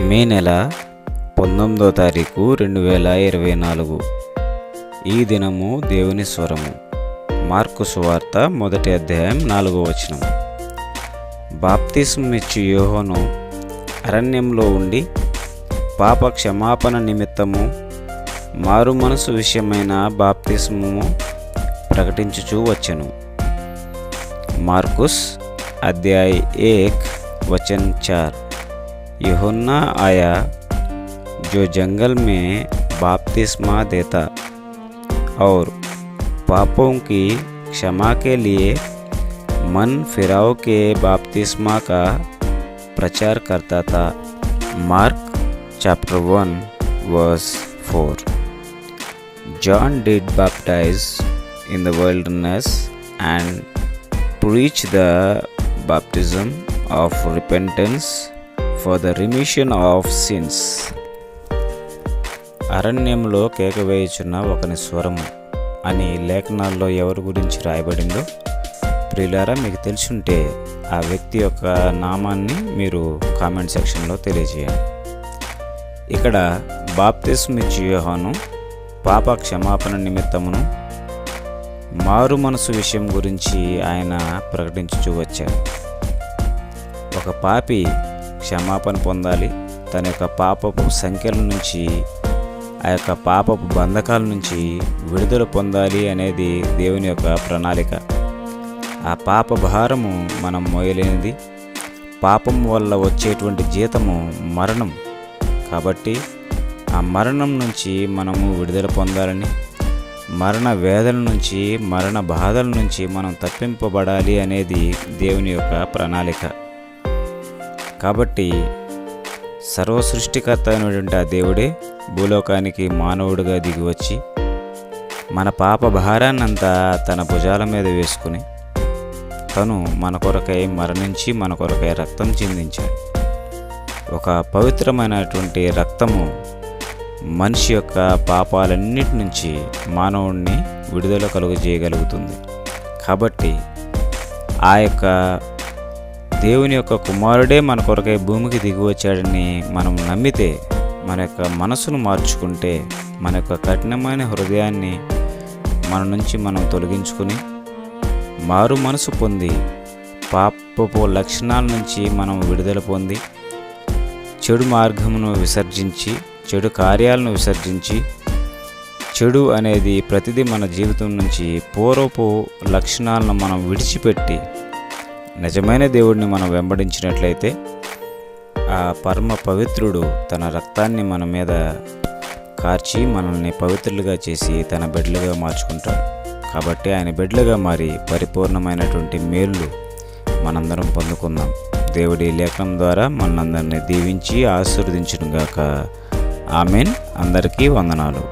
మే నెల 19వ తారీఖు 2024. ఈ దినము దేవుని స్వరము. మార్కు సువార్త 1వ అధ్యాయం 4వ వచనం. బాప్తిస్మమిచ్చు యోహాను అరణ్యంలో ఉండి పాప క్షమాపణ నిమిత్తము మారు మనసు విషయమైన బాప్తిస్మము ప్రకటించుచూ వచ్చెను. मार्कुस अध्याय 1 वचन 4. यूहन्ना आया जो जंगल में बपतिस्मा देता और पापों की क्षमा के लिए मन फिराव के बपतिस्मा का प्रचार करता था. Mark chapter 1 verse 4. John did baptize in the wilderness and preach the baptism of repentance for the remission of sins. అరణ్యంలో కేకవేయుచున్న ఒకని స్వరము అని లేఖనాల్లో ఎవరి గురించి రాయబడిందో ప్రియులారా మీకు తెలుసుంటే ఆ వ్యక్తి యొక్క నామాన్ని మీరు కామెంట్ సెక్షన్లో తెలియజేయండి. ఇక్కడ బాప్తిస్మమిచ్చు యోహాను పాప క్షమాపణ నిమిత్తమును మారు మనసు విషయం గురించి ఆయన ప్రకటించుచూ వచ్చారు. ఒక పాపి క్షమాపణ పొందాలి, తన యొక్క పాపపు సంఖ్యల నుంచి, ఆ యొక్క పాపపు బంధకాల నుంచి విడుదల పొందాలి అనేది దేవుని యొక్క ప్రణాళిక. ఆ పాప భారము మనం మోయలేనిది. పాపం వల్ల వచ్చేటువంటి జీతము మరణం. కాబట్టి ఆ మరణం నుంచి మనము విడుదల పొందాలని, మరణ వేదన నుంచి, మరణ బాధల నుంచి మనం తప్పింపబడాలి అనేది దేవుని యొక్క ప్రణాళిక. కాబట్టి సర్వసృష్టికర్త అయినటువంటి ఆ దేవుడే భూలోకానికి మానవుడిగా దిగివచ్చి మన పాప భారాన్నంతా తన భుజాల మీద వేసుకుని తను మన కొరకై మరణించి మన కొరకై రక్తం చిందించాడు. ఒక పవిత్రమైనటువంటి రక్తము మనిషి యొక్క పాపాలన్నిటి నుంచి మానవుడిని విడుదల కలుగజేయగలుగుతుంది. కాబట్టి ఆ యొక్క దేవుని యొక్క కుమారుడే మన కొరకై భూమికి దిగి వచ్చాడని మనం నమ్మితే, మన యొక్క మనసును మార్చుకుంటే, మన యొక్క కఠినమైన హృదయాన్ని మన నుంచి మనం తొలగించుకుని మారు మనసు పొంది పాపపు లక్షణాల నుంచి మనం విడుదల పొంది చెడు మార్గమును విసర్జించి, చెడు కార్యాలను విసర్జించి, చెడు అనేది ప్రతిదీ మన జీవితం నుంచి పూర్వపు లక్షణాలను మనం విడిచిపెట్టి నిజమైన దేవుడిని మనం వెంబడించినట్లయితే ఆ పరమ పవిత్రుడు తన రక్తాన్ని మన మీద కార్చి మనల్ని పవిత్రులుగా చేసి తన బిడ్డలుగా మార్చుకుంటాడు. కాబట్టి ఆయన బిడ్డలుగా మారి పరిపూర్ణమైనటువంటి మేలు మనందరం పొందుకుందాం. దేవుడి లేఖనం ద్వారా మనందరినీ దీవించి ఆశీర్వదించును గాక. ఆమెన్. అందరికీ వందనాలు.